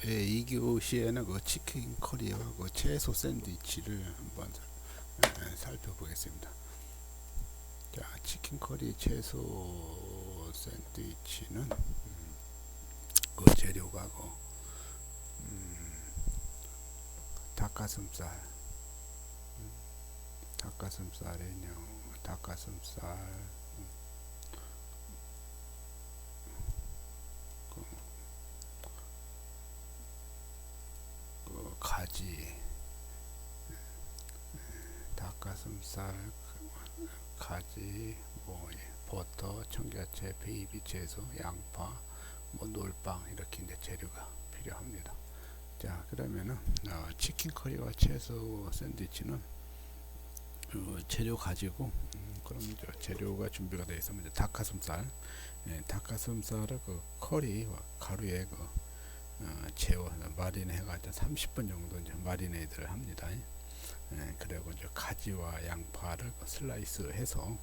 예, 2교시에는 그 치킨 커리와 그 채소 샌드위치를 한번 살펴보겠습니다. 자, 치킨 커리 채소 샌드위치는 그 재료가 닭가슴살, 닭가슴살, 가지, 닭가슴살, 가지, 버터, 청경채, 베이비 채소, 양파, 놀빵 이렇게 이제 재료가 필요합니다. 자, 그러면은 치킨 커리와 채소 샌드위치는 재료 가지고 그럼 이제 재료가 준비가 되어 있으면 닭가슴살, 닭가슴살을 그 커리와 가루에 재워 마리네 해가지고 30분 정도 이제 마리네이드를 합니다. 그리고 이제 가지와 양파를 슬라이스 해서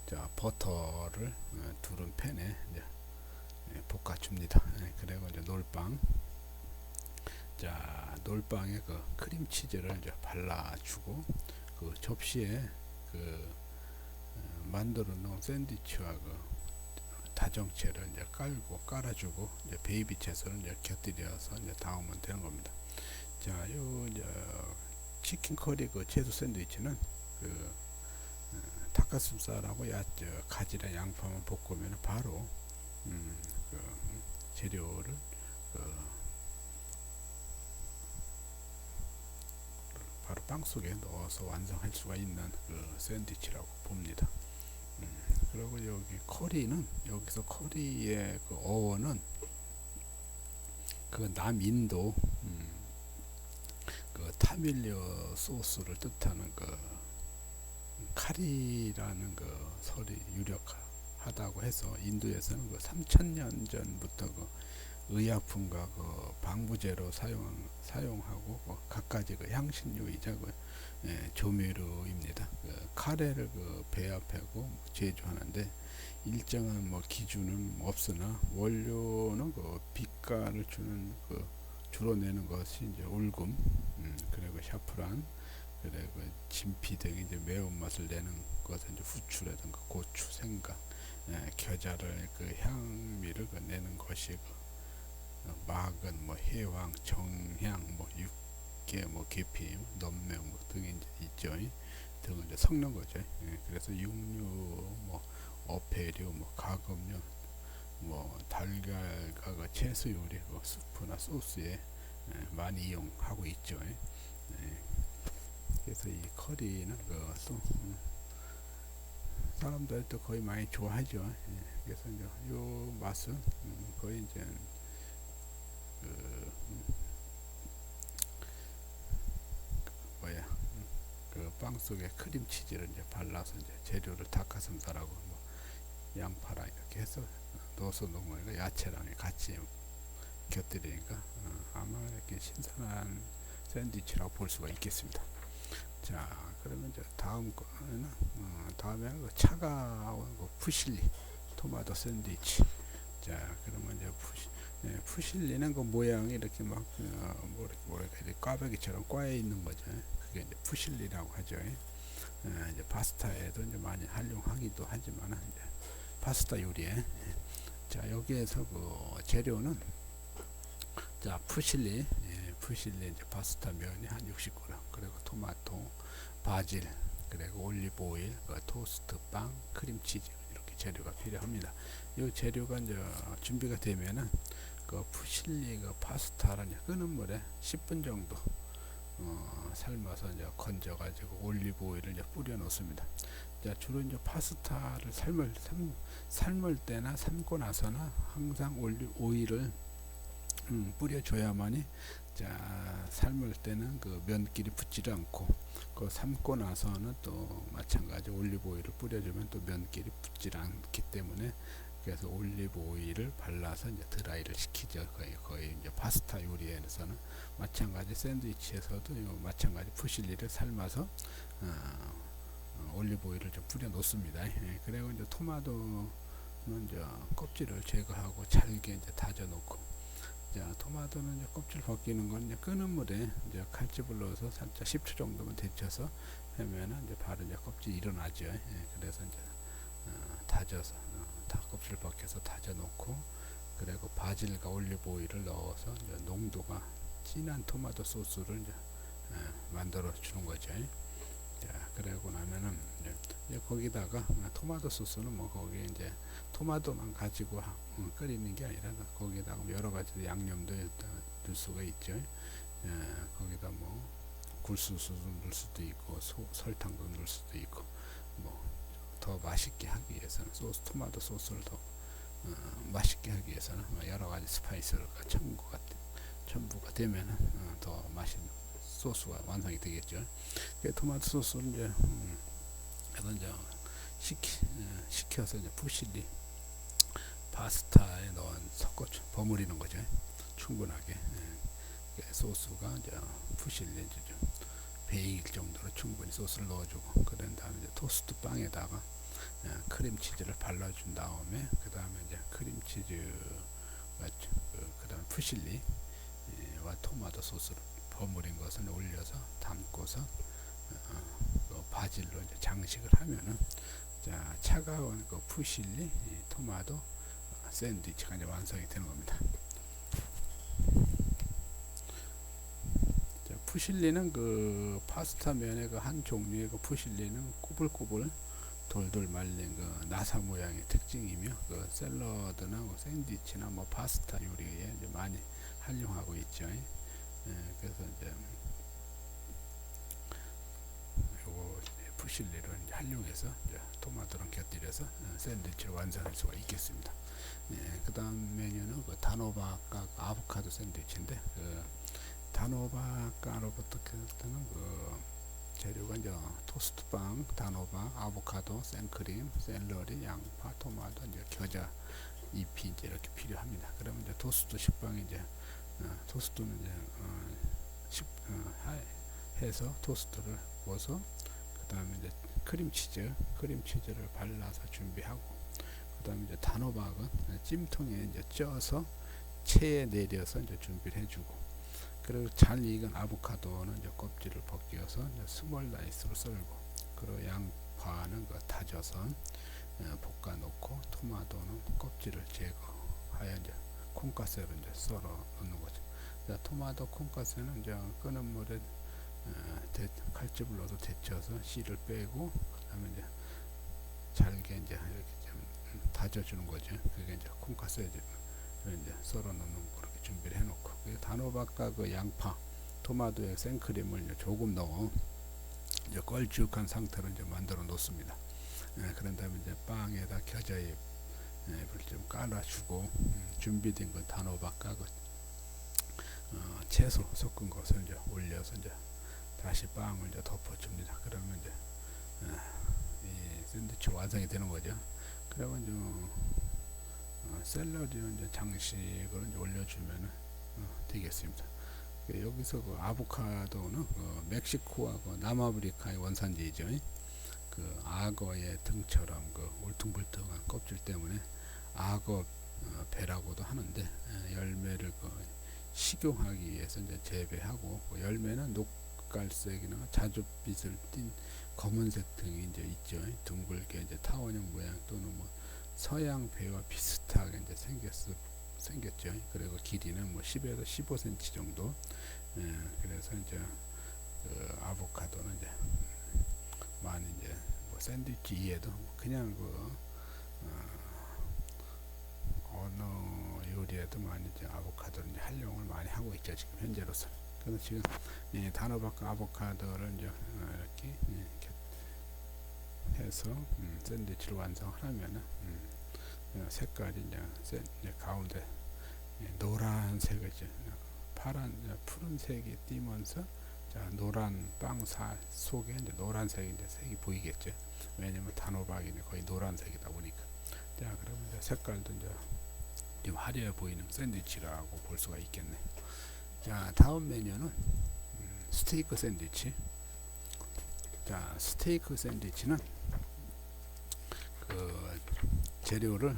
자, 버터를 두른 팬에 이제 볶아줍니다. 그리고 이제 놀빵, 자, 놀빵에 그 크림치즈를 이제 발라주고 그 접시에 그 만들어 놓은 샌드위치와 그 다정채를 이제 깔아주고 이제 베이비 채소를 이제 곁들여서 이제 담으면 되는 겁니다. 자, 요 이제 치킨 커리 그 채소 샌드위치는 그 닭가슴살하고 가지랑 양파만 볶으면 바로 그 재료를 바로 빵 속에 넣어서 완성할 수가 있는 그 샌드위치라고 봅니다. 그리고 여기 커리는 여기서 커리의 그 어원은 그 남인도 그 타밀리어 소스를 뜻하는 그 카리라는 그 설이 유력하다고 해서 인도에서는 그 3000년 전부터 그 의약품과 그 방부제로 사용하고 갖가지 그 향신료이자 조미료입니다. 그 카레를 배합하고 제조하는데 일정한 기준은 없으나 원료는 그 빛깔을 주는 주로 내는 것이 이제 올금, 그리고 샤프란, 그리고 진피 등 이제 매운맛을 내는 것은 이제 후추라든가 고추, 생강, 겨자를 향미를 내는 것이 막은 해왕, 정향, 육계, 계피, 넘매 등이 이제 있죠. 등을 이제 섞는 거죠. 그래서 육류, 어패류, 가금류, 달걀과 채소 요리, 스프나 소스에 많이 이용하고 있죠. 그래서 이 커리는 또 사람들도 거의 많이 좋아하죠. 그래서 이제 요 맛은 거의 이제 빵 속에 크림치즈를 이제 발라서 이제 재료를 닭가슴살하고 양파랑 이렇게 해서 넣어서 놓으면 야채랑 같이 곁들이니까 아마 이렇게 신선한 샌드위치라고 볼 수가 있겠습니다. 자, 그러면 이제 다음에는 차가운 푸실리 토마토 샌드위치. 자, 그러면 이제 푸실리는 그 모양이 이렇게 이렇게 꽈배기처럼 꽈에 있는 거죠. 그게 이제 푸실리라고 하죠. 이제 파스타에도 이제 많이 활용하기도 하지만 이제 파스타 요리에. 자, 여기에서 그 재료는 자, 푸실리 이제 파스타 면이 한 60g, 그리고 토마토, 바질, 그리고 올리브 오일, 토스트 빵, 크림치즈 이렇게 재료가 필요합니다. 이 재료가 이제 준비가 되면은 그 푸실리 파스타를 끓는 물에 10분 정도 삶아서 이제 건져가지고 올리브 오일을 이제 뿌려 놓습니다. 자, 주로 이제 파스타를 삶을 때나 삶고 나서나 항상 올리브 오일을 뿌려줘야만이 자, 삶을 때는 그 면끼리 붙지를 않고 삶고 나서는 또 마찬가지 올리브 오일을 뿌려주면 또 면끼리 붙지 않기 때문에 그래서 올리브 오일을 발라서 이제 드라이를 시키죠. 거의 이제 파스타 요리에서는 마찬가지 샌드위치에서도 마찬가지 푸실리를 삶아서 올리브 오일을 좀 뿌려 놓습니다. 그리고 이제 토마토는 이제 껍질을 제거하고 잘게 이제 다져 놓고 자, 토마토는 이제 껍질 벗기는 건 이제 끓는 물에 이제 칼집을 넣어서 살짝 10초 정도만 데쳐서 하면은 이제 바로 이제 껍질이 일어나죠. 그래서 이제 다져서 다 껍질 벗겨서 다져 놓고, 그리고 바질과 올리브 오일을 넣어서 이제 농도가 진한 토마토 소스를 이제 만들어 주는 거죠. 자, 그러고 나면은 이제 거기다가 토마토 소스는 뭐 거기에 이제 토마토만 가지고 끓이는 게 아니라 거기다가 여러 가지 양념도 넣을 수가 있죠. 거기다 뭐 굴소스도 넣을 수도 있고 설탕도 넣을 수도 있고, 뭐 더 맛있게 하기 위해서는 토마토 소스를 더 맛있게 하기 위해서는 여러 가지 스파이스가 첨부가 되면은 더 맛있는 소스가 완성이 되겠죠. 토마토 소스는 이제 이제 식혀서 이제 부실리 파스타에 섞어 버무리는 거죠. 충분하게 소스가 이제 부실리 이제 배일 정도로 충분히 소스를 넣어주고, 그런 다음에 이제 토스트 빵에다가 크림치즈를 발라준 다음에, 그 다음에 이제 크림치즈가 그 다음에 푸실리와 토마토 소스를 버무린 것을 올려서 담고서 바질로 이제 장식을 하면은, 자, 차가운 그 푸실리 토마토 샌드위치가 이제 완성이 되는 겁니다. 자, 푸실리는 그 파스타 면의 그 한 종류의 그 푸실리는 꾸불꾸불 돌돌 말린 그 나사 모양의 특징이며, 그 샐러드나 뭐 샌드위치나 뭐 파스타 요리에 이제 많이 활용하고 있죠. 그래서 이제 요거 푸실리를 이제 활용해서 이제 토마토랑 곁들여서 샌드위치를 완성할 수가 있겠습니다. 그 다음 메뉴는 그 단호박과 아보카도 샌드위치인데, 그 단호박가루부터 그 재료가 이제 토스트빵, 단호박, 아보카도, 생크림, 샐러리, 양파, 토마토, 이제 겨자 잎이 이제 이렇게 필요합니다. 그러면 이제 토스트 식빵이 이제 토스트는 이제 해서 토스트를 구워서, 그 다음에 이제 크림치즈를 발라서 준비하고, 그 다음에 이제 단호박은 찜통에 이제 쪄서 체에 내려서 이제 준비를 해주고, 그리고 잘 익은 아보카도는 이제 껍질을 벗겨서 이제 스몰 다이스로 썰고, 그리고 양파는 그 다져서 볶아 놓고, 토마토는 껍질을 제거하여 이제 콩가스로 이제 썰어 넣는 거죠. 토마토 콩가스는 이제 끓는 물에 칼집을 넣어서 데쳐서 씨를 빼고, 그다음에 이제 잘게 이제 이렇게 좀 다져주는 거죠. 그게 이제 콩가스에 이제 썰어 넣는 거 그렇게 준비를 해놓고, 단호박과 그 양파, 토마토에 생크림을 이제 조금 넣어 이제 걸쭉한 상태로 이제 만들어 놓습니다. 그런 다음에 이제 빵에다 겨자잎을 좀 깔아주고, 준비된 그 단호박과 그 채소 섞은 것을 이제 올려서 이제 다시 빵을 이제 덮어줍니다. 그러면 이제 이 샌드위치 완성이 되는 거죠. 그리고 이제 샐러리는 이제 장식으로 이제 올려주면 되겠습니다. 여기서 그 아보카도는 멕시코와 그 남아프리카의 원산지이죠. 그 악어의 등처럼 그 울퉁불퉁한 껍질 때문에 악어 배라고도 하는데, 열매를 식용하기 위해서 이제 재배하고, 그 열매는 녹갈색이나 자줏빛을 띤 검은색 등이 이제 있죠. 둥글게 이제 타원형 모양 또는 뭐 서양 배와 비슷하게 이제 생겼죠. 그리고 길이는 뭐 10에서 15cm 정도. 그래서 이제 그 아보카도는 이제 많이 이제 뭐 샌드위치 이에도 그냥 어느 요리에도 많이 이제 아보카도를 이제 활용을 많이 하고 있죠, 지금 현재로서. 그래서 지금 단호박과 아보카도를 이제 이렇게 해서 샌드위치를 완성하면은 색깔이 이제 가운데 노란색을 이제 푸른색이 띄면서, 자, 노란 빵 속에 이제 노란색이 이제 색이 보이겠죠. 왜냐면 단호박이 거의 노란색이다 보니까. 자, 그러면 이제 색깔도 이제 좀 화려해 보이는 샌드위치라고 볼 수가 있겠네. 자, 다음 메뉴는 스테이크 샌드위치. 자, 스테이크 샌드위치는 그 재료를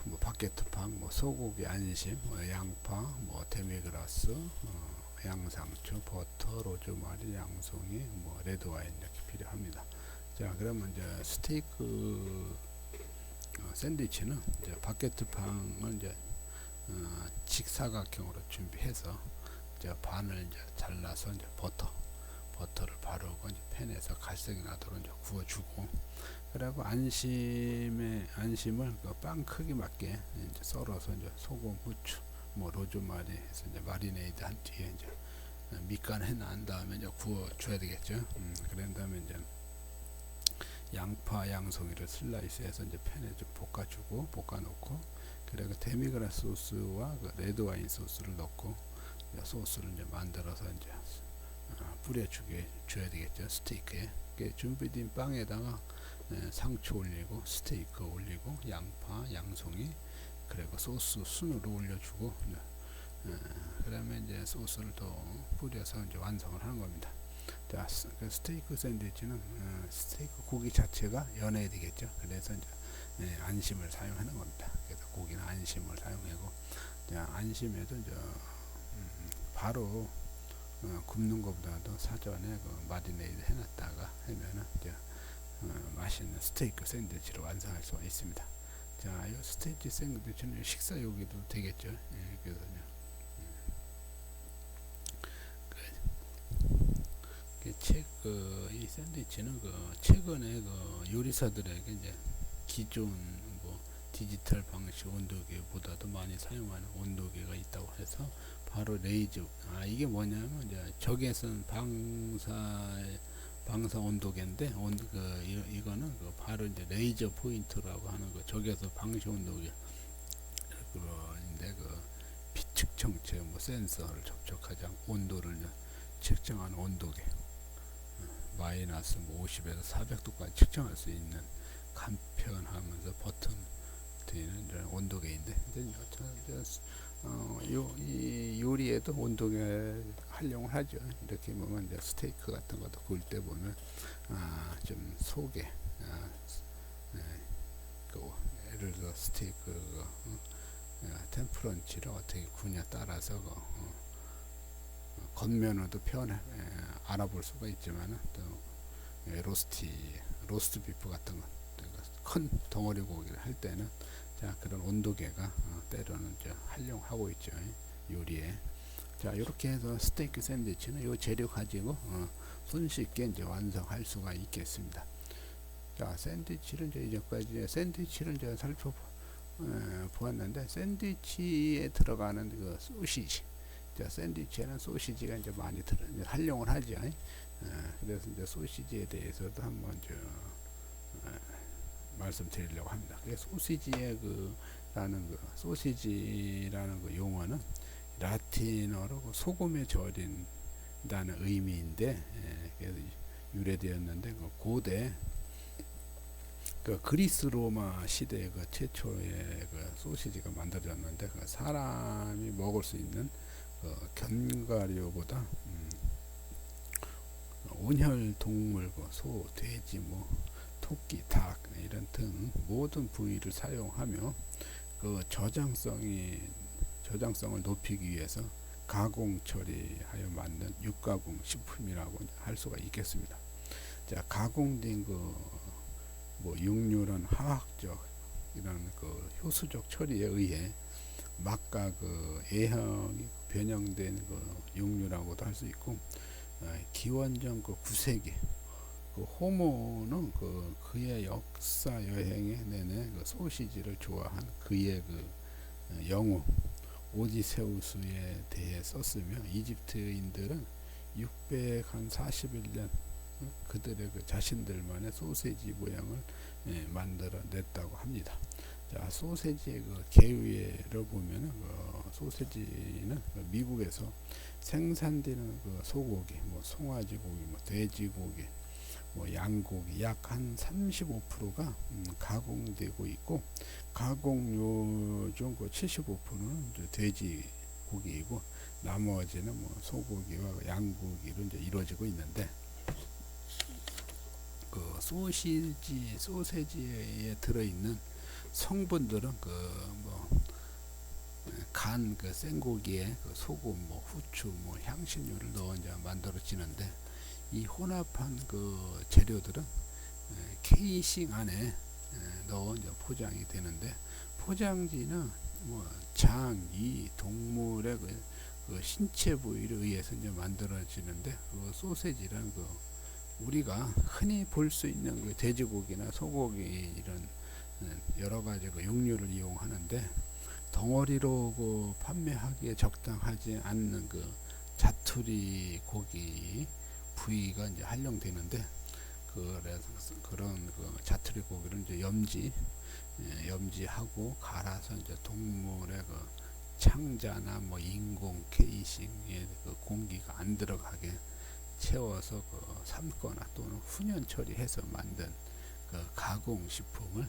뭐 바게트빵, 뭐 소고기 안심, 뭐 양파, 뭐 데미그라스, 양상추, 버터, 로즈마리, 양송이, 뭐 레드와인 이렇게 필요합니다. 자, 그러면 이제 스테이크 샌드위치는 이제 바게트빵을 이제 직사각형으로 준비해서 이제 반을 이제 잘라서 이제 버터를 바르고 이제 팬에서 갈색이 나도록 이제 구워주고, 그리고 안심을 그 빵 크기 맞게 이제 썰어서 이제 소금, 후추, 뭐 로즈마리 해서 이제 마리네이드 한 뒤에 이제 밑간 해난 다음에 이제 구워줘야 되겠죠. 그런 다음에 이제 양파, 양송이를 슬라이스해서 이제 팬에 좀 볶아놓고, 그리고 데미그라스 소스와 그 레드와인 소스를 넣고 소스를 이제 만들어서 이제 뿌려줘야 되겠죠. 스테이크에 준비된 빵에다가 상추 올리고 스테이크 올리고 양파, 양송이, 그리고 소스 순으로 올려주고, 그다음에 이제 소스를 더 뿌려서 이제 완성을 하는 겁니다. 자, 그 스테이크 샌드위치는 스테이크 고기 자체가 연해야 되겠죠. 그래서 이제 안심을 사용하는 겁니다. 그래서 고기는 안심을 사용하고, 안심에도 이제 바로 굽는 것보다도 사전에 그 마리네이드 해놨다가 하면은 이제 맛있는 스테이크 샌드위치를 완성할 수가 있습니다. 자, 이 스테이크 샌드위치는 식사용이도 되겠죠. 그래서 이 샌드위치는 최근에 요리사들에게 이제 기존 뭐 디지털 방식 온도계보다도 많이 사용하는 온도계가 있다고 해서 바로 레이저, 이게 뭐냐면 이제 적외선 방사 온도계인데, 이거는 바로 이제 레이저 포인트라고 하는 적외선 방시 온도계, 그런데 비측정체 뭐 센서를 접촉하지 않고 온도를 측정하는 온도계, 마이너스 뭐 50에서 400도까지 측정할 수 있는 간편하면서 버튼 되는 온도계인데, 이 요리에도 온도계 활용을 하죠. 이렇게 보면 이제 스테이크 같은 것도 구울 때 보면 좀 속에 예를 들어 스테이크 템프런치를 어떻게 구냐 따라서 겉면으로도 알아볼 수가 있지만, 또 로스트 비프 같은 거, 큰 덩어리 고기를 할 때는 그런 온도계가 때로는 이제 활용하고 있죠, 요리에. 자, 이렇게 해서 스테이크 샌드위치는 요 재료 가지고 손쉽게 이제 완성할 수가 있겠습니다. 자, 샌드위치를 이제까지 샌드위치를 이제 살펴보았는데, 샌드위치에 들어가는 그 소시지, 샌드위치에는 소시지가 이제 많이 이제 활용을 하죠. 그래서 이제 소시지에 대해서도 한번 말씀드리려고 합니다. 소시지의 소시지라는 용어는 라틴어로 소금에 절인다는 의미인데, 그래서 유래되었는데, 고대 그리스 로마 시대 최초의 소시지가 만들어졌는데, 사람이 먹을 수 있는 견과류보다 온혈 동물, 소, 돼지, 뭐 토끼, 닭 이런 등 모든 부위를 사용하며 저장성을 높이기 위해서 가공 처리하여 만든 육가공 식품이라고 할 수가 있겠습니다. 자, 가공된 뭐 육류는 화학적 이런 효수적 처리에 의해 막가 A형이 변형된 육류라고도 할 수 있고, 기원전 9세기 호모는 그의 역사 여행에 내내 소시지를 좋아한 그의 영웅 오디세우스에 대해 썼으며, 이집트인들은 641년 그들의 자신들만의 소세지 모양을 만들어냈다고 합니다. 자, 소세지의 계류를 보면은 소세지는 미국에서 생산되는 소고기, 뭐 송아지 고기, 뭐 돼지고기, 뭐 양고기 약 한 35%가 가공되고 있고, 가공료 중 75%는 돼지고기이고, 나머지는 뭐 소고기와 양고기로 이제 이루어지고 있는데, 소시지에 들어있는 성분들은 간 생고기에 소금, 후추, 향신료를 넣어 이제 만들어지는데, 이 혼합한 재료들은 케이싱 안에 넣어 이제 포장이 되는데, 포장지는 장, 이 동물의 신체 부위에 의해서 이제 만들어지는데, 소세지란 우리가 흔히 볼 수 있는 돼지고기나 소고기 이런 여러 가지 육류를 이용하는데, 덩어리로 판매하기에 적당하지 않는 자투리 고기 부위가 이제 활용되는데, 그래서 그런 자투리 고기를 이제 염지하고 갈아서 이제 동물의 창자나 인공 케이싱에 공기가 안 들어가게 채워서 삶거나 또는 훈연 처리해서 만든 가공 식품을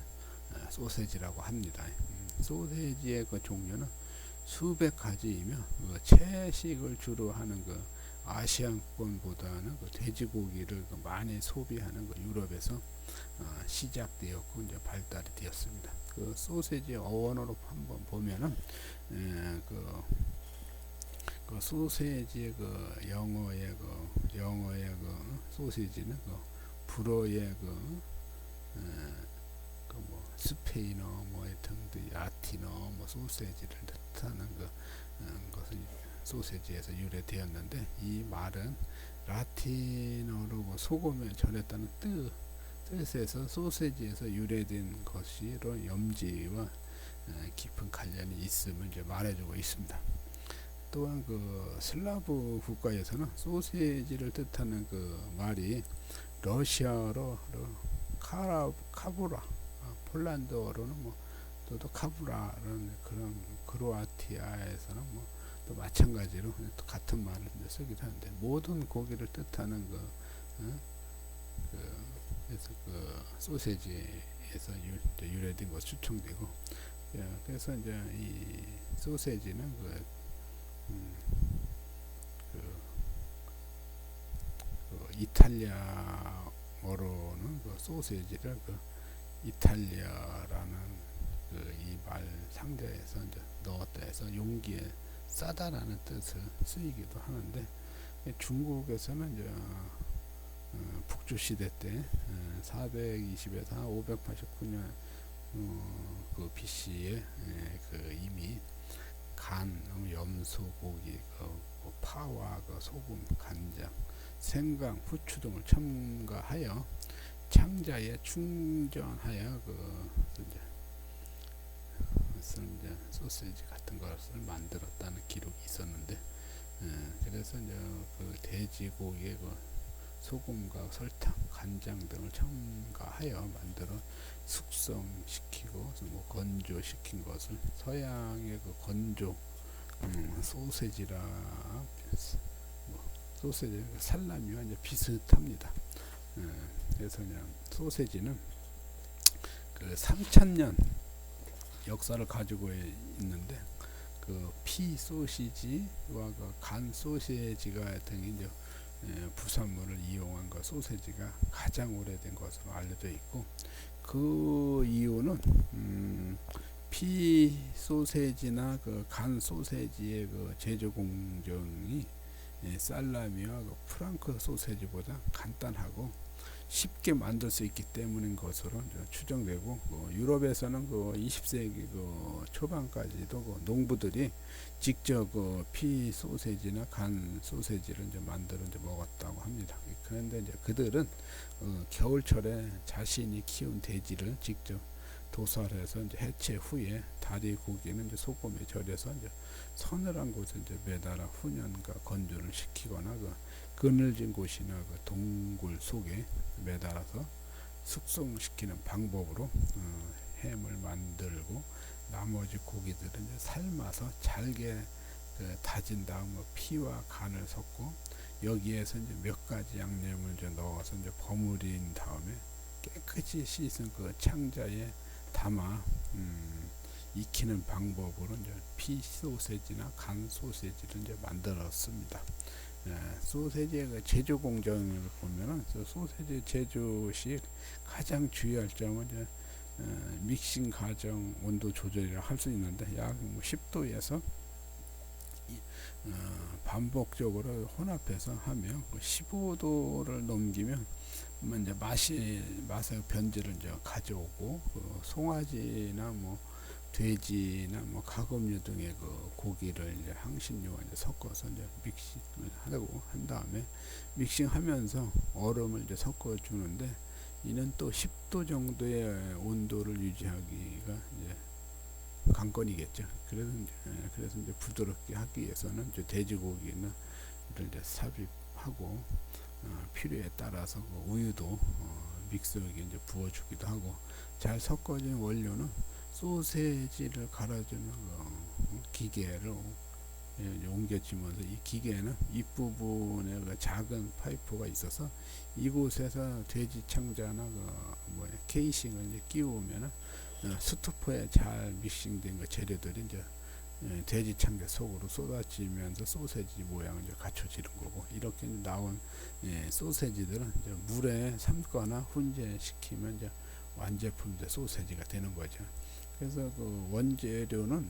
소세지라고 합니다. 소세지의 종류는 수백 가지이며, 채식을 주로 하는 아시아권보다는 돼지고기를 많이 소비하는 유럽에서 시작되었고 이제 발달이 되었습니다. 소세지 어원으로 한번 보면은 소세지의 영어의 소시지는 불어의 스페인어 등등 라틴어 소세지를 뜻하는 것은 소세지에서 유래되었는데, 이 말은 라틴어로 소금에 절였다는 뜻에서 소세지에서 유래된 것이로 염지와 깊은 관련이 있음을 이제 말해주고 있습니다. 또한 슬라브 국가에서는 소세지를 뜻하는 말이 러시아로 카브라, 폴란드어로는 또 카브라라는 그런, 크로아티아에서는 또 마찬가지로 또 같은 말을 쓰기도 하는데, 모든 고기를 뜻하는 그래서 소세지에서 유래된 것 추정되고, 그래서 이제 이 소세지는 이탈리아어로는 소세지를 이탈리아라는 이 말 상대에서 이제 넣었다 해서 용기에 싸다라는 뜻을 쓰이기도 하는데, 중국에서는 이제 북조 시대 때 420에서 589년 BC에 이미 간, 염소, 고기, 파와 소금, 간장, 생강, 후추 등을 첨가하여 창자에 충전하여 이제 소시지 같은 것을 만들었다는 기록이 있었는데, 그래서 이제 돼지고기에 소금과 설탕, 간장 등을 첨가하여 만들어 숙성시키고 건조시킨 것을 서양의 건조 소세지라, 소세지 살라미와 이제 비슷합니다. 그래서 그냥 소세지는 3000년 역사를 가지고 있는데, 피 소시지와 간 소시지가 등이 이제 부산물을 이용한 소세지가 가장 오래된 것으로 알려져 있고, 그 이유는 피 소세지나 간 소세지의 제조 공정이 살라미와 프랑크 소세지보다 간단하고 쉽게 만들 수 있기 때문인 것으로 추정되고, 유럽에서는 20세기 초반까지도 농부들이 직접 피 소세지나 간 소세지를 이제 만들어 이제 먹었다고 합니다. 그런데 이제 그들은 겨울철에 자신이 키운 돼지를 직접 도살해서 이제 해체 후에 다리 고기는 이제 소금에 절여서 이제 서늘한 곳에 이제 매달아 훈연과 건조를 시키거나 그늘진 곳이나 동굴 속에 매달아서 숙성시키는 방법으로 햄을 만들고, 나머지 고기들은 이제 삶아서 잘게 다진 다음 피와 간을 섞고, 여기에서 이제 몇 가지 양념을 이제 넣어서 이제 버무린 다음에 깨끗이 씻은 창자에 담아 익히는 방법으로 이제 피 소세지나 간 소세지를 이제 만들었습니다. 소세지의 제조 공정을 보면은 소세지 제조 시 가장 주의할 점은 이제 믹싱 과정 온도 조절이라 할 수 있는데 약 10도에서 반복적으로 혼합해서 하면 15도를 넘기면 이제 맛의 변질을 이제 가져오고 송아지나 뭐 돼지나 뭐 가금류 등의 고기를 이제 향신료와 이제 섞어서 이제 믹싱을 하고 한 다음에 믹싱하면서 얼음을 이제 섞어 주는데 이는 또 10도 정도의 온도를 유지하기가 이제 관건이겠죠. 그래서 이제 부드럽게 하기 위해서는 이제 돼지고기는 이제 삽입하고 필요에 따라서 우유도 믹서기에 이제 부어주기도 하고 잘 섞어진 원료는 소세지를 갈아주는 기계로 옮겨지면서 이 기계는 윗부분에 작은 파이프가 있어서 이곳에서 돼지 창자나 케이싱을 이제 끼우면은 스토퍼에 잘 믹싱된 재료들이 이제 돼지 창자 속으로 쏟아지면서 소세지 모양을 이제 갖춰지는 거고 이렇게 나온 소세지들은 이제 물에 삶거나 훈제시키면 이제 완제품 소세지가 되는 거죠. 그래서 원재료는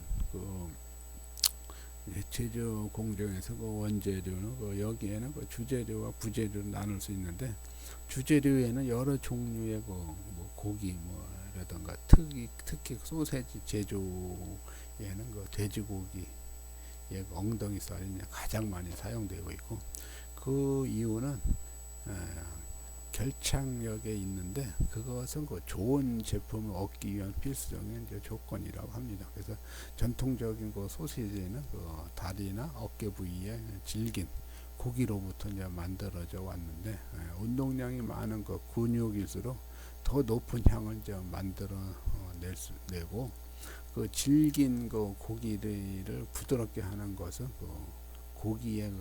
제조 공정에서 원재료는 여기에는 주재료와 부재료를 나눌 수 있는데 주재료에는 여러 종류의 뭐 고기 라든가 특히 소세지 제조에는 돼지고기의 엉덩이살이 가장 많이 사용되고 있고 그 이유는 결착력에 있는데 그것은 좋은 제품을 얻기 위한 필수적인 조건이라고 합니다. 그래서 전통적인 소시지는 다리나 어깨 부위에 질긴 고기로부터 이제 만들어져 왔는데 운동량이 많은 근육일수록 더 높은 향을 이제 만들어 내고 질긴 고기를 부드럽게 하는 것은 고기를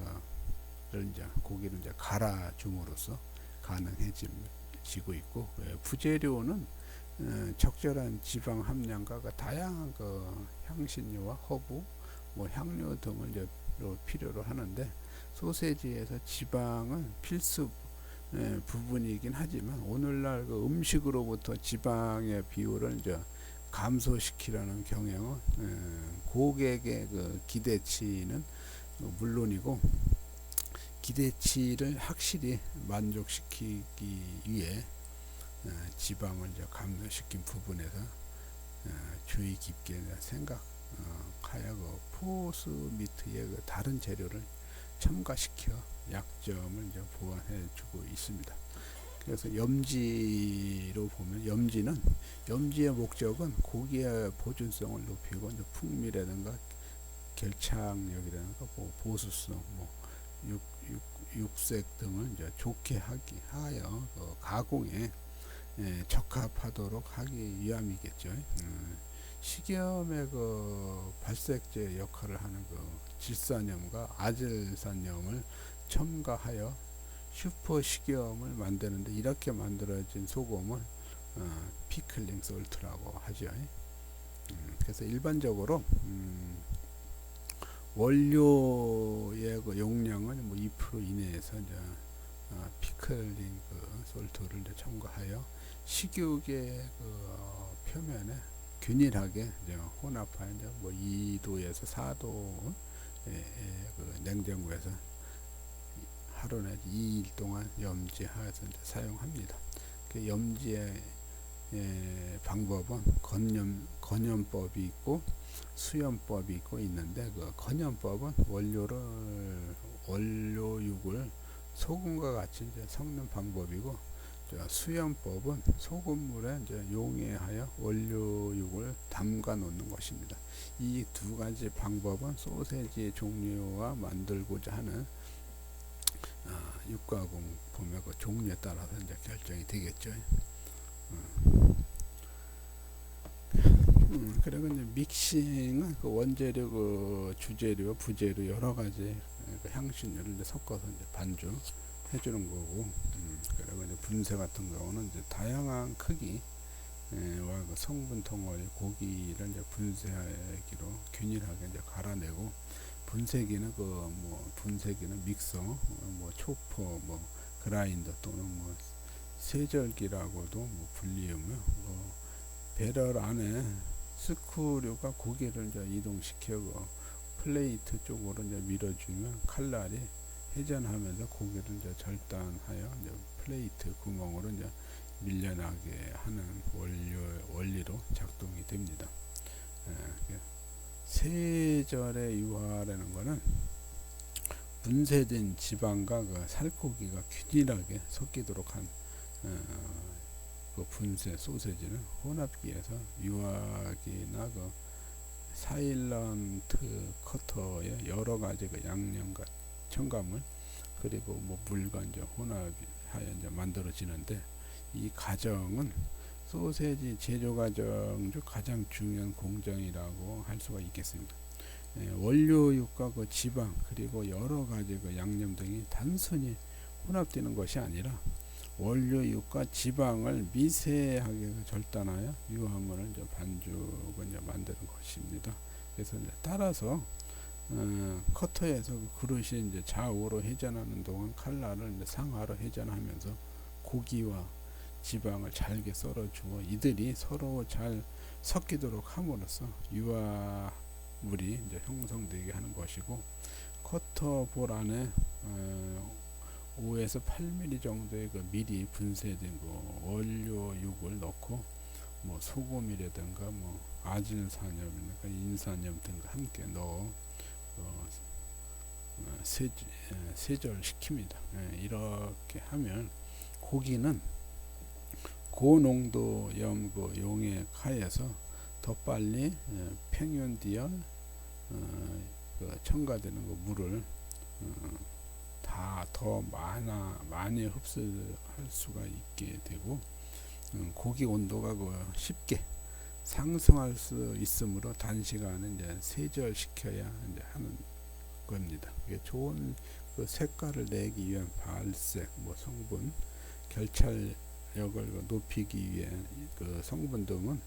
이제 갈아줌으로써 가능해지고 있고 부재료는 적절한 지방 함량과 다양한 향신료와 허브, 향료 등을 이제 필요로 하는데 소세지에서 지방은 필수 부분이긴 하지만 오늘날 음식으로부터 지방의 비율을 이제 감소시키려는 경향은 고객의 기대치는 물론이고 기대치를 확실히 만족시키기 위해 지방을 이제 감소시킨 부분에서 주의 깊게 생각하여 포스미트의 다른 재료를 첨가시켜 약점을 이제 보완해주고 있습니다. 그래서 염지로 보면 염지의 목적은 고기의 보존성을 높이고 풍미라든가 결착력이라든가 보수성, 육색 등을 이제 좋게 하여 가공에 적합하도록 하기 위함이겠죠. 식염의 발색제 역할을 하는 질산염과 아질산염을 첨가하여 슈퍼 식염을 만드는데 이렇게 만들어진 소금을 피클링 솔트라고 하죠. 그래서 일반적으로 원료의 용량은 2% 이내에서 이제 피클링 솔트를 이제 첨가하여 식육의 표면에 균일하게 이제 혼합하여 이제 2도에서 4도 냉장고에서 하루 내지 2일 동안 염지하여서 이제 사용합니다. 그 염지의 방법은 건염법이 있고 수염법이 있는데 건염법은 원료육을 소금과 같이 이제 섞는 방법이고 수염법은 소금물에 이제 용해하여 원료육을 담가 놓는 것입니다. 이 두 가지 방법은 소세지 종류와 만들고자 하는 육가공품의 종류에 따라서 이제 결정이 되겠죠. 그리고 이제 믹싱은 원재료, 주재료, 부재료 여러 가지 향신료를 이제 섞어서 이제 반주 해주는 거고, 그리고 이제 분쇄 같은 경우는 이제 다양한 크기와 성분 덩어리 고기를 이제 분쇄하기로 균일하게 이제 갈아내고, 분쇄기는 분쇄기는 믹서, 초퍼, 그라인더 또는 세절기라고도 불리우며 배럴 안에 스크류가 고기를 이제 이동시켜고 플레이트 쪽으로 이제 밀어주면 칼날이 회전하면서 고기를 이제 절단하여 이제 플레이트 구멍으로 이제 밀려나게 하는 원리로 작동이 됩니다. 세절의 유화라는 것은 분쇄된 지방과 그 살코기가 균일하게 섞이도록 한 그 분쇄 소세지는 혼합기에서 유화기나 그 사일런트 커터의 여러 가지 그 양념과 첨가물 그리고 뭐 물과 이제 혼합하여 이제 만들어지는데, 이 과정은 소세지 제조 과정 중 가장 중요한 공정이라고 할 수가 있겠습니다. 원료육과 그 지방 그리고 여러 가지 그 양념 등이 단순히 혼합되는 것이 아니라 원료육과 지방을 미세하게 절단하여 유화물을 이제 반죽을 이제 만드는 것입니다. 그래서 이제 따라서 커터에서 그 그릇이 이제 좌우로 회전하는 동안 칼날을 이제 상하로 회전하면서 고기와 지방을 잘게 썰어주어 이들이 서로 잘 섞이도록 함으로써 유화물이 이제 형성되게 하는 것이고, 커터 볼 안에 5에서 8mm 정도의 그 미리 분쇄된 그 원료육을 넣고 뭐 소금이라든가 뭐 아질산염이나 인산염 등과 함께 넣어 세절시킵니다. 이렇게 하면 고기는 고농도염 그 용액 하에서 더 빨리 평균디얼 그 첨가되는 그 물을 다 더 많이 흡수할 수가 있게 되고, 고기 온도가 그 쉽게 상승할 수 있으므로 단시간에 이제 세절시켜야 이제 하는 겁니다. 이게 좋은 그 색깔을 내기 위한 발색, 뭐 성분, 결착력을 높이기 위한 그 성분 등은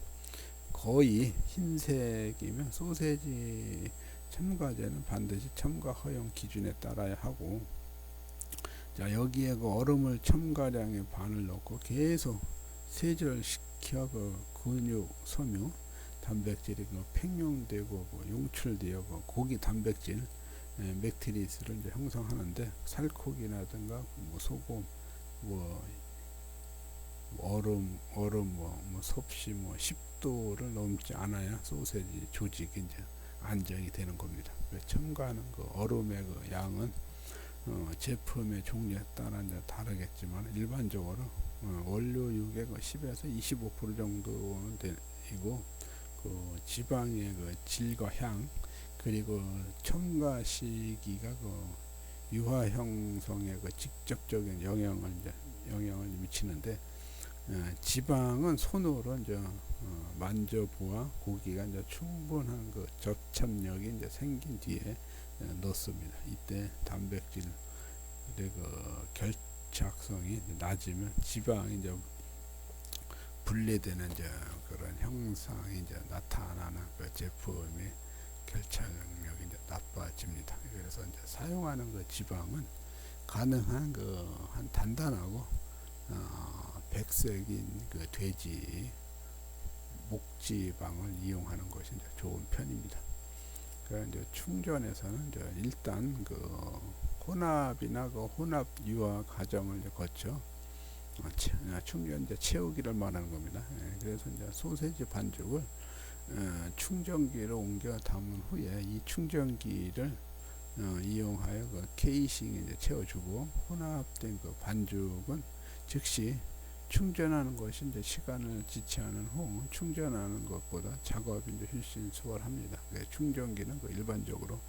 거의 흰색이면 소세지 첨가제는 반드시 첨가 허용 기준에 따라야 하고, 자 여기에 그 얼음을 첨가량의 반을 넣고 계속 세절시켜 그 근육, 섬유, 단백질이 그 팽용되고 그 용출되어 그 고기 단백질 맥트리스를 이제 형성하는데, 살코기라든가 뭐 소금, 뭐 얼음 뭐 섭씨 뭐 10도를 넘지 않아야 소세지 조직이 이제 안정이 되는 겁니다. 첨가하는 그 얼음의 그 양은 제품의 종류에 따라 이제 다르겠지만 일반적으로 원료육의 그 10에서 25% 정도는 되고, 그 지방의 그 질과 향 그리고 첨가 시기가 그 유화 형성에 그 직접적인 영향을 미치는데, 지방은 손으로 이제 만져보아 고기가 이제 충분한 그 접착력이 이제 생긴 뒤에 넣습니다. 이때 단백질의 그 결착성이 낮으면 지방이 이제 분리되는 이제 그런 형상이 이제 나타나는 그 제품의 결착력이 이제 나빠집니다. 그래서 이제 사용하는 그 지방은 가능한 그 한 단단하고 백색인 그 돼지 목지방을 이용하는 것이 이제 좋은 편입니다. 그래서 이제 충전에서는 이제 일단 그 혼합이나 그 혼합 유화 과정을 이제 거쳐 충전 이제 채우기를 말하는 겁니다. 그래서 이제 소세지 반죽을 충전기로 옮겨 담은 후에 이 충전기를 이용하여 그 케이싱에 이제 채워주고, 혼합된 그 반죽은 즉시 충전하는 것이 이제 시간을 지체하는 후 충전하는 것보다 작업이 이제 훨씬 수월합니다. 충전기는 그 일반적으로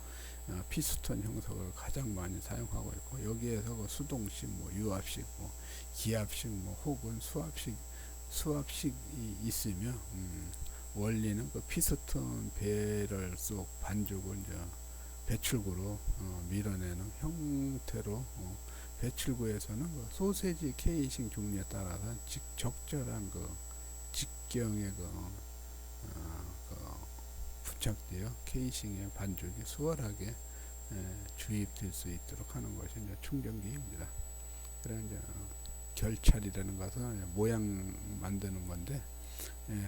피스톤 형석을 가장 많이 사용하고 있고, 여기에서 그 수동식, 뭐 유압식, 뭐 기압식, 뭐 혹은 수압식이 있으며, 원리는 그 피스톤 배럴 속 반죽을 이제 배출구로 밀어내는 형태로, 배출구에서는 그 소세지 케이싱 종류에 따라서 적절한 그 직경의 부착되어 케이싱의 반죽이 수월하게 주입될 수 있도록 하는 것이 이제 충전기입니다. 그래서 이제 결찰이라는 것은 모양 만드는 건데,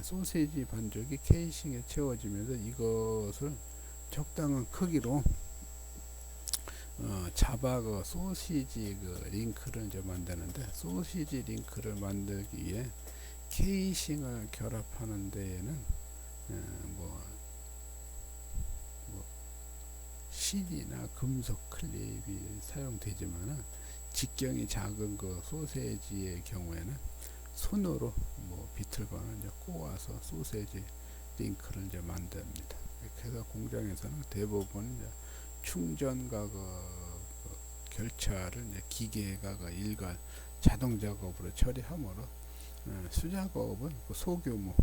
소세지 반죽이 케이싱에 채워지면서 이것을 적당한 크기로 잡아 그 소시지 그 링크를 이제 만드는데, 소시지 링크를 만들기 위해 케이싱을 결합하는 데에는 뭐 실이나 금속 클립이 사용되지만은, 직경이 작은 그 소세지의 경우에는 손으로 뭐 비틀거나 이제 꼬아서 소세지 링크를 이제 만듭니다. 이렇게 해서 공장에서는 대부분 이제 충전과 그 결차를 이제 기계가 그 일괄 자동 작업으로 처리하므로, 수작업은 그 소규모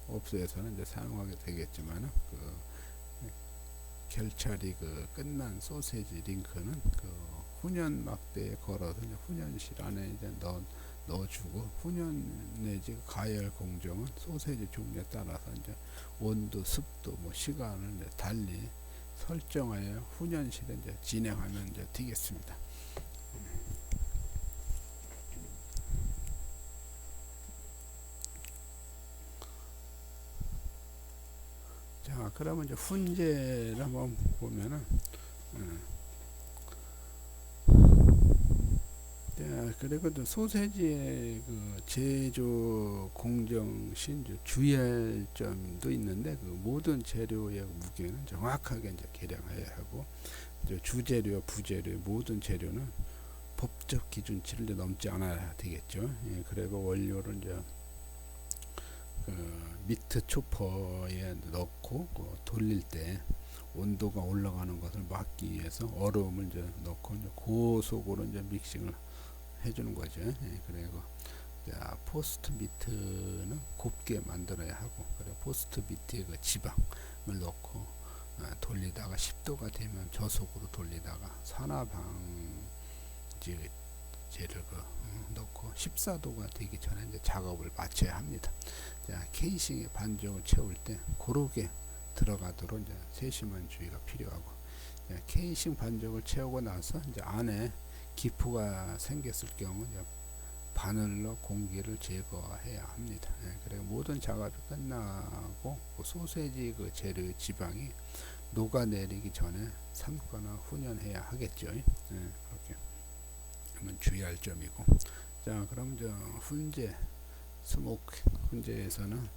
업소에서는 이제 사용하게 되겠지만, 그 결찰이 그 끝난 소세지 링크는 그 훈연 막대에 걸어서 이제 훈연실 안에 이제 넣어주고, 훈연 내지 가열 공정은 소세지 종류에 따라서 이제 온도, 습도, 뭐 시간을 이제 달리 설정하여 훈연실에 이제 진행하면 이제 되겠습니다. 자, 그러면 이제 훈제를 한번 보면은, 자, 그리고 또 소세지의 그 제조 공정 신주 주의할 점도 있는데, 그 모든 재료의 무게는 정확하게 이제 계량해야 하고, 이제 주재료, 부재료 모든 재료는 법적 기준치를 이제 넘지 않아야 되겠죠. 그리고 원료를 이제 그 미트 초퍼에 넣고 돌릴 때 온도가 올라가는 것을 막기 위해서 얼음을 이제 넣고 이제 고속으로 이제 믹싱을 해주는 거죠. 그리고 포스트 미트는 곱게 만들어야 하고, 그리고 포스트 미트에 그 지방을 넣고 돌리다가 10도가 되면 저속으로 돌리다가 산화방지제를 넣고 14도가 되기 전에 이제 작업을 마쳐야 합니다. 자, 케이싱에 반죽을 채울 때 고르게 들어가도록 이제 세심한 주의가 필요하고, 케이싱 반죽을 채우고 나서 이제 안에 기포가 생겼을 경우 이제 바늘로 공기를 제거해야 합니다. 그리고 모든 작업이 끝나고 그 소세지 그 재료의 지방이 녹아내리기 전에 삶거나 훈연해야 하겠죠. 그렇게 하면 주의할 점이고. 자, 그럼 저 훈제, 스모크 훈제에서는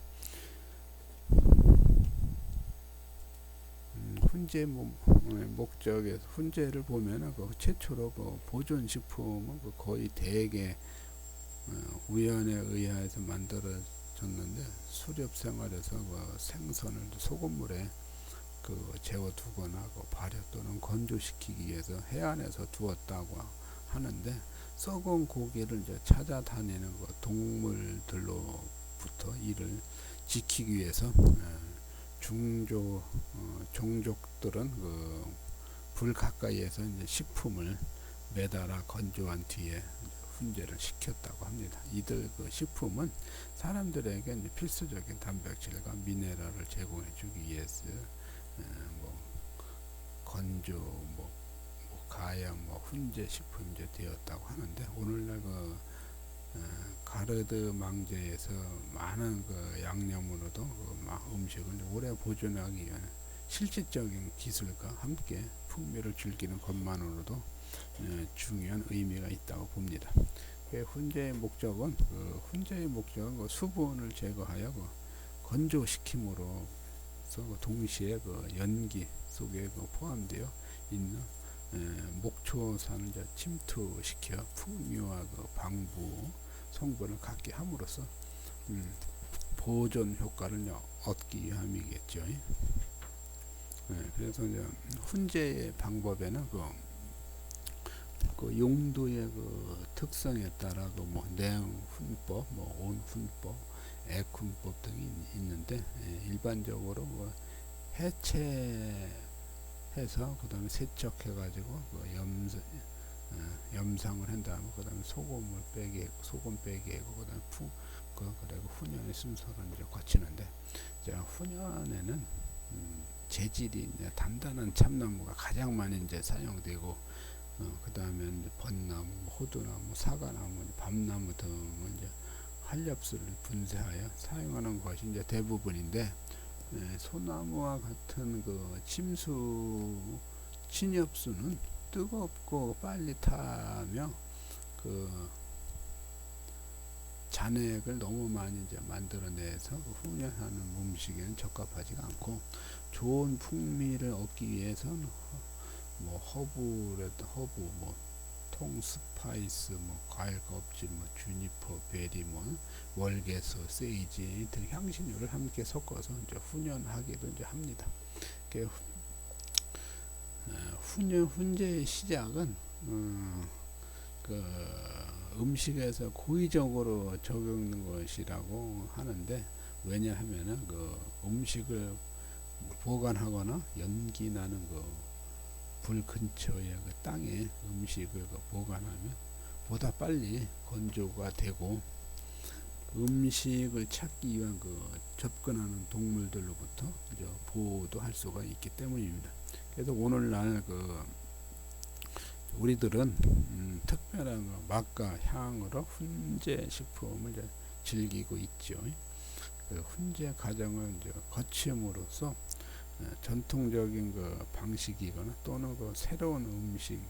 훈제 목적에서 훈제를 보면은 그 최초로 그 보존식품은 그 거의 대개 우연에 의해서 만들어졌는데, 수렵 생활에서 그 생선을 소금물에 그 재워두거나 그 발효 또는 건조시키기 위해서 해안에서 두었다고 하는데, 썩은 고기를 이제 찾아다니는 그 동물들로부터 이를 지키기 위해서 종족들은 그 불 가까이에서 이제 식품을 매달아 건조한 뒤에 훈제를 시켰다고 합니다. 이들 그 식품은 사람들에게 이제 필수적인 단백질과 미네랄을 제공해 주기 위해서 뭐 건조, 가양, 훈제 식품이 되었다고 하는데, 오늘날 그 가르드 망제에서 많은 그 양념으로도 그 음식을 오래 보존하기 위한 실질적인 기술과 함께 풍미를 즐기는 것만으로도 중요한 의미가 있다고 봅니다. 훈제의 목적은 그 수분을 제거하여 그 건조시킴으로써 동시에 그 연기 속에 그 포함되어 있는 목초산을 침투시켜 풍미와 그 방부 성분을 갖게 함으로써 보존 효과를 얻기 위함이겠죠. 그래서 이제 훈제의 방법에는 그 용도의 그 특성에 따라 그 냉훈법, 온훈법, 액훈법 등이 있는데, 일반적으로 그 해체해서 그 다음에 세척해가지고 그 염상을 한 다음에 그 다음에 소금 빼기 하고 그 다음에 그리고 훈연의 순서를 이제 거치는데, 자, 훈연에는 재질이 단단한 참나무가 가장 많이 이제 사용되고, 그 다음에 벚나무, 호두나무, 사과나무, 밤나무 등을 이제 한렵수를 분쇄하여 사용하는 것이 이제 대부분인데, 소나무와 같은 그 진엽수는 뜨겁고 빨리 타며 그 잔액을 너무 많이 이제 만들어내서 훈연하는 음식에는 적합하지가 않고, 좋은 풍미를 얻기 위해서는 뭐 허브, 뭐 통스파이스, 뭐 과일 껍질, 뭐 주니퍼, 베리, 뭐 월계수, 세이지 등 향신료를 함께 섞어서 이제 훈연하기도 이제 합니다. 훈제의 시작은 그 음식에서 고의적으로 적용된 것이라고 하는데, 왜냐하면은 그 음식을 보관하거나 연기 나는 그 불 근처의 그 땅에 음식을 보관하면 보다 빨리 건조가 되고, 음식을 찾기 위한 그 접근하는 동물들로부터 이제 보호도 할 수가 있기 때문입니다. 그래서 오늘날 그 우리들은 특별한 그 맛과 향으로 훈제 식품을 이제 즐기고 있죠. 그 훈제 과정을 이제 거침으로써 전통적인 그 방식이거나 또는 그 새로운 음식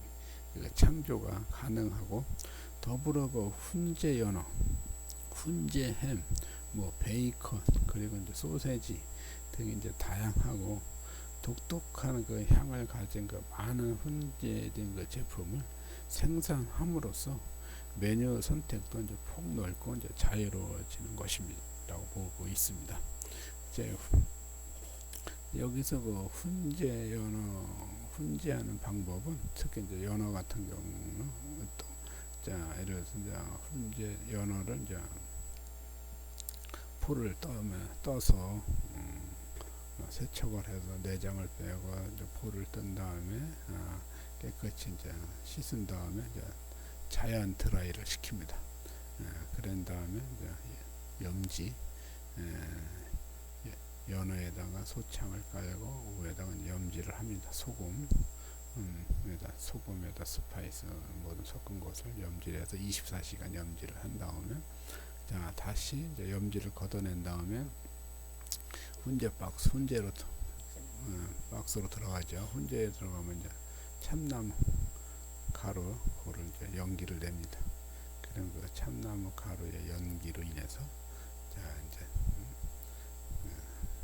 창조가 가능하고, 더불어 그 훈제 연어, 훈제 햄, 뭐 베이컨, 그리고 이제 소세지 등이 이제 다양하고 독특한 그 향을 가진 그 많은 훈제된 그 제품을 생산함으로써 메뉴 선택도 이제 폭넓고 이제 자유로워지는 것이라고 보고 있습니다. 이제 여기서 그 훈제하는 방법은, 특히 이제 연어 같은 경우는 또, 예를 들어서 이제 훈제 연어를 이제 포를 떠서 세척을 해서 내장을 빼고 이제 포를 뜬 다음에 깨끗이 이제 씻은 다음에 이제 자연 드라이를 시킵니다. 그런 다음에 이제 염지, 연어에다가 소창을 깔고 위에다가 염지를 합니다. 소금에다 스파이스 모든 섞은 것을 염지를 해서 24시간 염지를 한 다음에, 자 다시 이제 염지를 걷어낸 다음에 훈제로 박스로 들어가죠. 훈제에 들어가면 이제 참나무 가루, 그를 이제 연기를 냅니다. 그럼 그 참나무 가루의 연기로 인해서 자 이제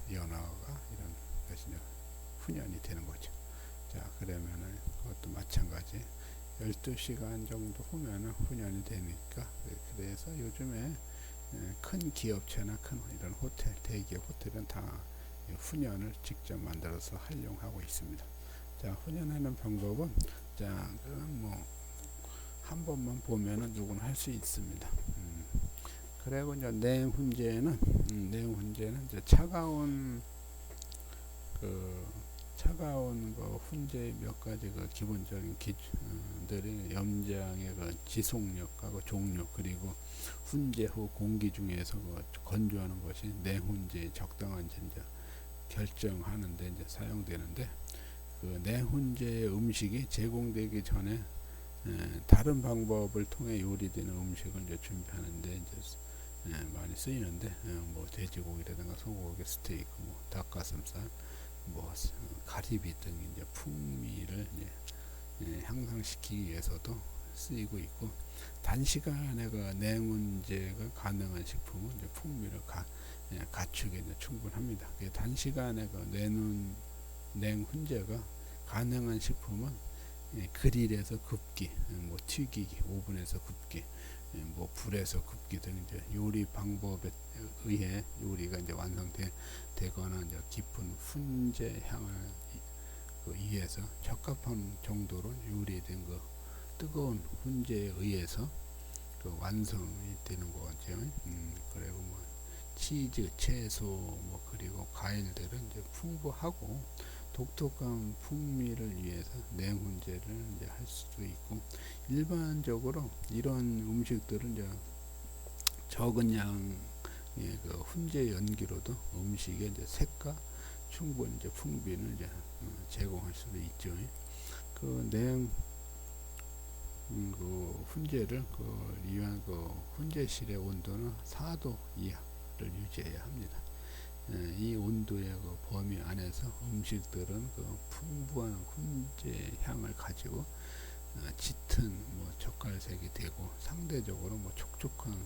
연어가 이런 것이 훈연이 되는 거죠. 자 그러면은 그것도 마찬가지 12시간 정도 후면은 훈연이 되니까, 그래서 요즘에 큰 기업체나 큰 이런 호텔, 대기업 호텔은 다 훈연을 직접 만들어서 활용하고 있습니다. 자, 훈연하는 방법은, 자, 한 번만 보면은 누구나 할 수 있습니다. 그리고 이제 냉훈제는 이제 차가운 그 훈제의 몇 가지 그 기본적인 기준들이 염장의 그 지속력하고 종류, 그리고 훈제 후 공기 중에서 그 건조하는 것이 냉훈제의 적당한지 이제 결정하는데 이제 사용되는데, 그 냉훈제의 음식이 제공되기 전에 다른 방법을 통해 요리되는 음식을 이제 준비하는데 이제 많이 쓰이는데, 뭐 돼지고기라든가 소고기, 스테이크, 뭐 닭가슴살, 뭐 가리비 등 이제 풍미를 이제 향상시키기 위해서도 쓰이고 있고, 단시간에 그 냉훈제가 가능한 식품은 이제 풍미를 갖추기 이제 충분합니다. 단시간에 그 냉훈제가 가능한 식품은 그릴에서 굽기, 뭐 튀기기, 오븐에서 굽기, 뭐 불에서 굽기 등 이제 요리 방법에 의해 요리가 이제 완성되거나 이제 깊은 훈제 향을 이해해서 적합한 정도로 요리된 그 뜨거운 훈제에 의해서 그 완성이 되는 거죠. 그리고 뭐 치즈, 채소, 뭐 그리고 과일들은 이제 풍부하고 독특한 풍미를 위해서 냉훈제를 이제 할 수도 있고, 일반적으로 이런 음식들은 이제 적은 양의 그 훈제 연기로도 음식의 이제 색과 충분히 이제 풍미를 이제 제공할 수도 있죠. 그 그 훈제를 위한 훈제실의 온도는 4도 이하를 유지해야 합니다. 이 온도의 범위 안에서 음식들은 풍부한 훈제 향을 가지고 짙은 젓갈색이 되고 상대적으로 촉촉한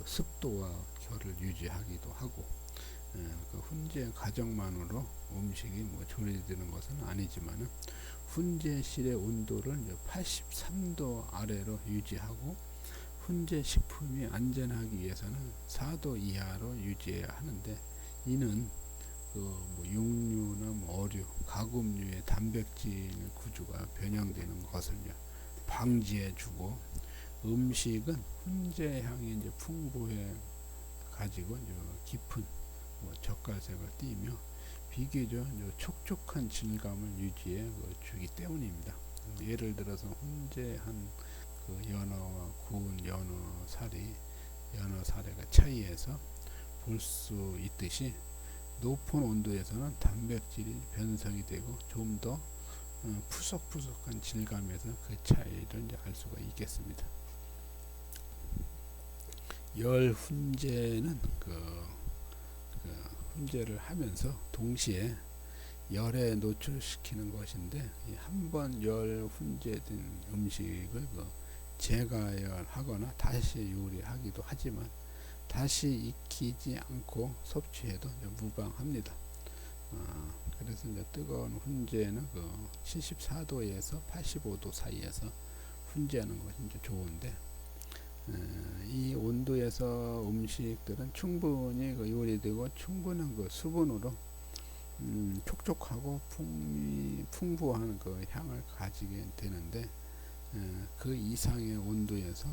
습도와 결을 유지하기도 하고, 훈제 과정만으로 음식이 조리되는 것은 아니지만 훈제실의 온도를 83도 아래로 유지하고 훈제 식품이 안전하기 위해서는 4도 이하로 유지해야 하는데, 이는 육류나 어류, 가금류의 단백질 구조가 변형되는 것을 방지해주고, 음식은 훈제 향이 풍부해 가지고 깊은 젓갈색을 띠며 비교적 촉촉한 질감을 유지해 주기 때문입니다. 예를 들어서 훈제한 연어와 구운 연어 사례가 차이해서 볼 수 있듯이, 높은 온도에서는 단백질이 변성이 되고 좀 더 푸석푸석한 질감에서 그 차이를 알 수가 있겠습니다. 열 훈제는 훈제를 하면서 동시에 열에 노출시키는 것인데, 한번 열 훈제된 음식을 재가열하거나 다시 요리하기도 하지만 다시 익히지 않고 섭취해도 무방합니다. 그래서 뜨거운 훈제는 74도에서 85도 사이에서 훈제하는 것이 좋은데, 이 온도에서 음식들은 충분히 요리되고 충분한 수분으로 촉촉하고 풍부한 향을 가지게 되는데, 그 이상의 온도에서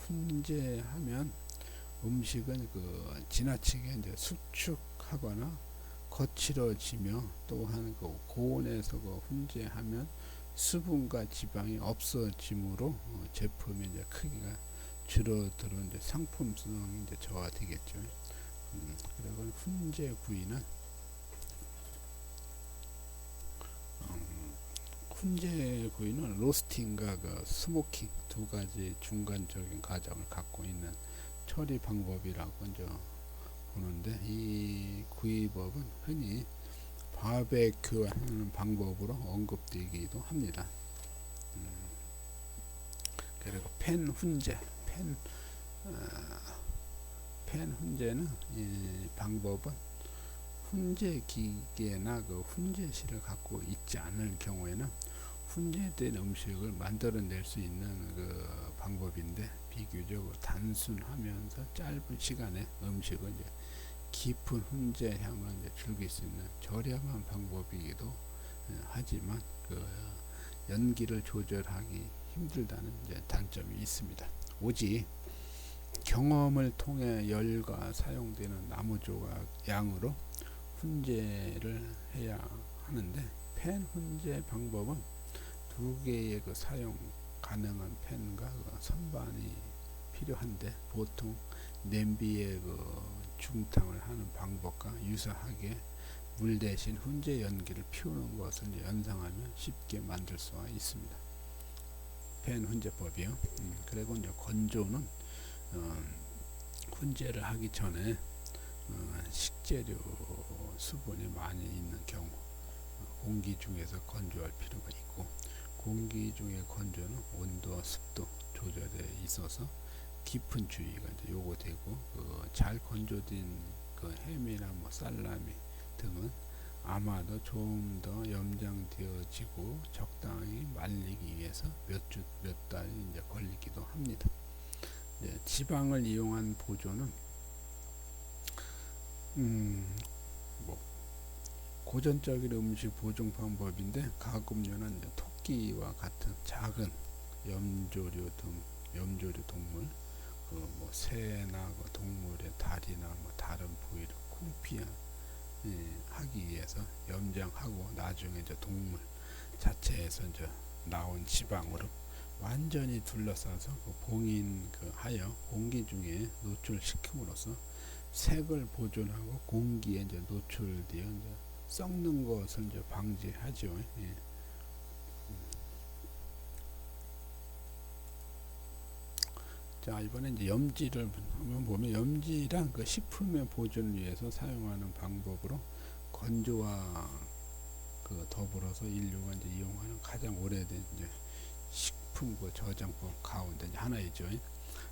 훈제하면 음식은 지나치게 수축하거나 거칠어지며, 또한 고온에서 훈제하면 수분과 지방이 없어지므로 제품의 크기가 줄어들어 상품성이 저하되겠죠. 그리고 훈제 구이는 로스팅과 스모킹 두 가지 중간적인 과정을 갖고 있는 처리 방법이라고 보는데, 이 구이법은 흔히 바베큐 하는 방법으로 언급되기도 합니다. 그리고 팬 훈제, 팬 훈제는 이 방법은 훈제 기계나 훈제실을 갖고 있지 않을 경우에는 훈제된 음식을 만들어낼 수 있는 방법인데, 비교적 단순하면서 짧은 시간에 음식을 깊은 훈제 향을 즐길 수 있는 저렴한 방법이기도 하지만 연기를 조절하기 힘들다는 단점이 있습니다. 오직 경험을 통해 열과 사용되는 나무 조각 양으로 훈제를 해야 하는데, 팬 훈제 방법은 두 개의 사용 가능한 팬과 선반이 필요한데, 보통 냄비에 중탕을 하는 방법과 유사하게 물 대신 훈제 연기를 피우는 것을 연상하면 쉽게 만들 수가 있습니다. 팬 훈제법이요. 그리고 건조는 훈제를 하기 전에 식재료 수분이 많이 있는 경우 공기 중에서 건조할 필요가 있고, 공기 중의 건조는 온도와 습도 조절에 있어서 깊은 주의가 요구되고, 잘 건조된 햄이나 살라미 등은 아마도 좀 더 염장되어지고 적당히 말리기 위해서 몇 달이 걸리기도 합니다. 지방을 이용한 보존은 고전적인 음식 보존 방법인데, 가금류는 토끼와 같은 작은 염조류 동물, 새나 동물의 다리나 다른 부위를 하기 위해서 염장하고, 나중에 동물 자체에서 나온 지방으로 완전히 둘러싸서 봉인하여 공기 중에 노출시킴으로써 색을 보존하고 공기에 노출되어 썩는 것을 방지하죠. 자, 이번에 이제 염지를 한번 보면, 염지란 그 식품의 보존을 위해서 사용하는 방법으로 건조와 그 더불어서 인류가 이제 이용하는 가장 오래된 이제 식품 그 저장법 가운데 이제 하나이죠.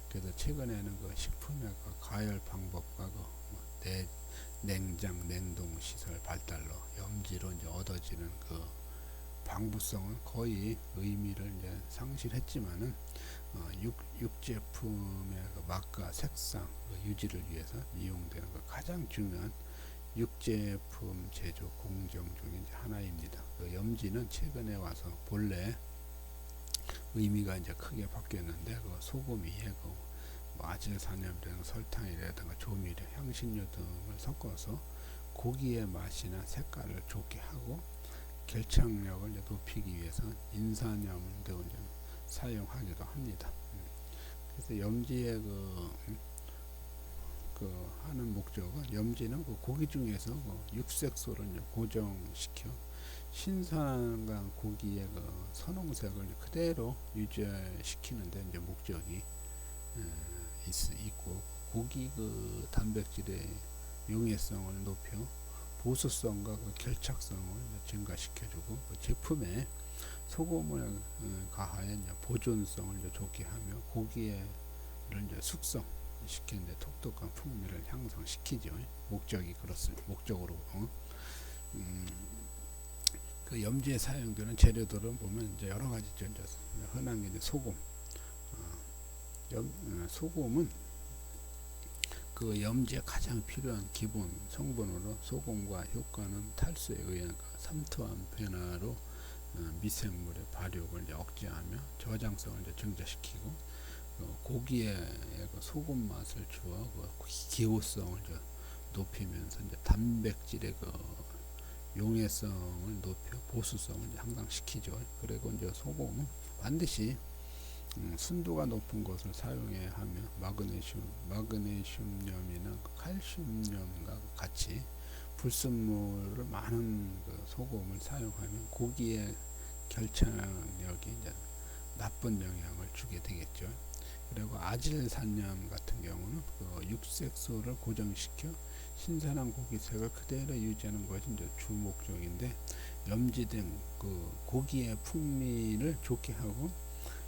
그래서 최근에는 그 식품의 그 가열 방법과 냉장, 냉동 시설 발달로 염지로 이제 얻어지는 그 방부성은 거의 의미를 이제 상실했지만은 육제품의 그 맛과 색상 그 유지를 위해서 이용되는 그 가장 중요한 육제품 제조 공정 중에 이제 하나입니다. 그 염지는 최근에 와서 본래 의미가 이제 크게 바뀌었는데, 그 소금 위에 그 아질산염이라든가 설탕이라든가 조미료, 향신료 등을 섞어서 고기의 맛이나 색깔을 좋게 하고 결착력을 이제 높이기 위해서 인산염 등을 이제 사용하기도 합니다. 그래서 염지의 그 하는 목적은, 염지는 그 고기 중에서 그 육색소를 이제 고정시켜 신선한 고기의 그 선홍색을 그대로 유지시키는데 이제 목적이 있고, 고기 그 단백질의 용해성을 높여 보수성과 그 결착성을 증가시켜주고, 그 제품에 소금을 가하여 보존성을 이제 좋게 하며 고기를 이제 숙성시키는데 독특한 풍미를 향상시키죠. 목적이 그렇습니다. 목적으로. 그 염지에 사용되는 재료들은 보면 이제 여러 가지죠. 이제 흔한 게 이제 소금. 소금은 그 염지에 가장 필요한 기본 성분으로, 소금과 효과는 탈수에 의한 그 삼투압 변화로 미생물의 발육을 이제 억제하며 저장성을 이제 증자시키고, 고기에 그 소금 맛을 주어 그 기호성을 이제 높이면서 이제 단백질의 그 용해성을 높여 보수성을 이제 향상시키죠. 그리고 이제 소금은 반드시 순도가 높은 것을 사용해야 하며, 마그네슘염이나 칼슘염과 같이 불순물을 많은 그 소금을 사용하면 고기의 결착력이 이제 나쁜 영향을 주게 되겠죠. 그리고 아질산염 같은 경우는 그 육색소를 고정시켜 신선한 고기색을 그대로 유지하는 것이 이제 주 목적인데, 염지된 그 고기의 풍미를 좋게 하고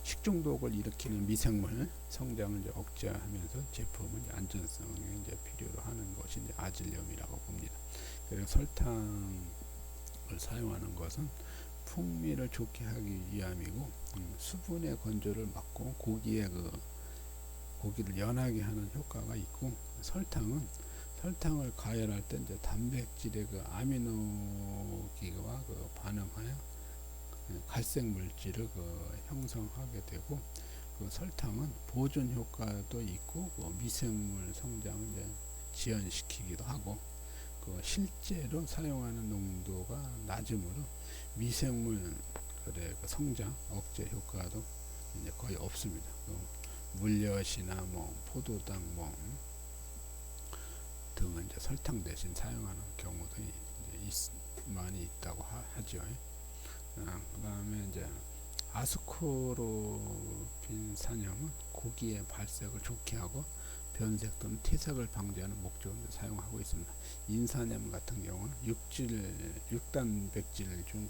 식중독을 일으키는 미생물 성장을 이제 억제하면서 제품은 이제 안전성에 이제 필요로 하는 것이 이제 아질염이라고 봅니다. 그리고 설탕을 사용하는 것은 풍미를 좋게 하기 위함이고, 수분의 건조를 막고 고기를 연하게 하는 효과가 있고, 설탕을 가열할 때 이제 단백질의 그 아미노기와 그 반응하여 갈색 물질을 그 형성하게 되고, 그 설탕은 보존 효과도 있고 그 미생물 성장을 이제 지연시키기도 하고, 그 실제로 사용하는 농도가 낮으므로 미생물의 그 성장 억제 효과도 이제 거의 없습니다. 물엿이나 포도당 등은 이제 설탕 대신 사용하는 경우도 이제 많이 있다고 하죠. 그 다음에 이제 아스코르빈 산염은 고기의 발색을 좋게 하고 변색 또는 퇴색을 방지하는 목적으로 사용하고 있습니다. 인산염 같은 경우는 육단백질 중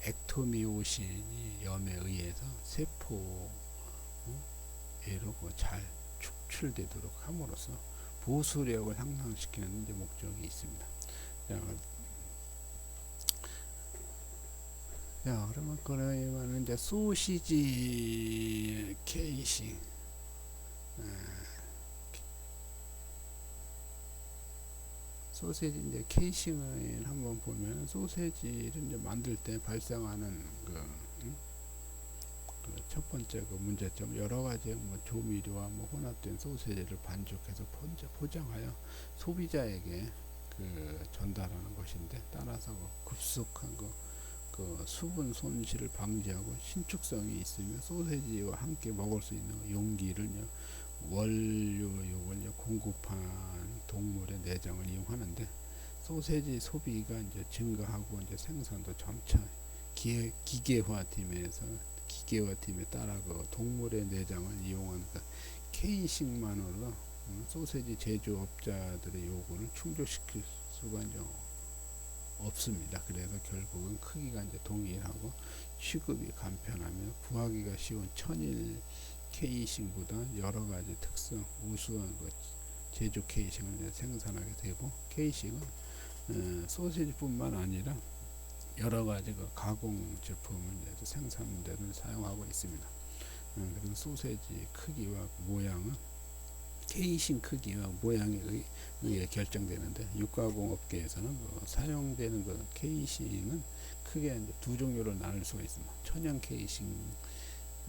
액토미오신이 염에 의해서 세포에로 잘 축출되도록 함으로써 보수력을 향상시키는 이제 목적이 있습니다. 그러면 이제 소시지 케이싱, 소세지 이제 케이싱을 한번 보면, 소세지를 이제 만들 때 발생하는 첫 번째 그 문제점, 여러 가지 조미료와 혼합된 소세지를 반죽해서 포장하여 소비자에게 전달하는 것인데, 따라서 급속한 그 수분 손실을 방지하고 신축성이 있으며 소세지와 함께 먹을 수 있는 용기를 원료용을 공급한 동물의 내장을 이용하는데, 소세지 소비가 이제 증가하고 이제 생산도 점차 기계화되면서 기계화팀에 따라 그 동물의 내장을 이용한 그 케이싱만으로 소세지 제조업자들의 요구를 충족시킬 수가 이제 없습니다. 그래서 결국은 크기가 이제 동일하고 취급이 간편하며 구하기가 쉬운 천일 케이싱보다 여러 가지 특성, 우수한 그 제조 케이싱을 이제 생산하게 되고, 케이싱은 소시지뿐만 아니라 여러 가지 그 가공 제품을 이제 생산되는 사용하고 있습니다. 그런 소세지 크기와 모양은 케이싱 크기와 모양에 의해 결정되는데, 육가공 업계에서는 그 사용되는 그 케이싱은 크게 이제 두 종류로 나눌 수가 있습니다. 천연 케이싱과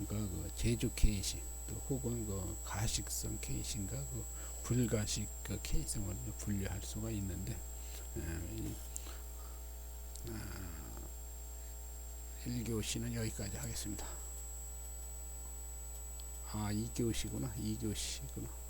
그 제조 케이싱, 또 혹은 그 가식성 케이싱과 그 불가식 그 케이싱을 분류할 수가 있는데, 1교시는 여기까지 하겠습니다. 2교시구나. 2교시구나.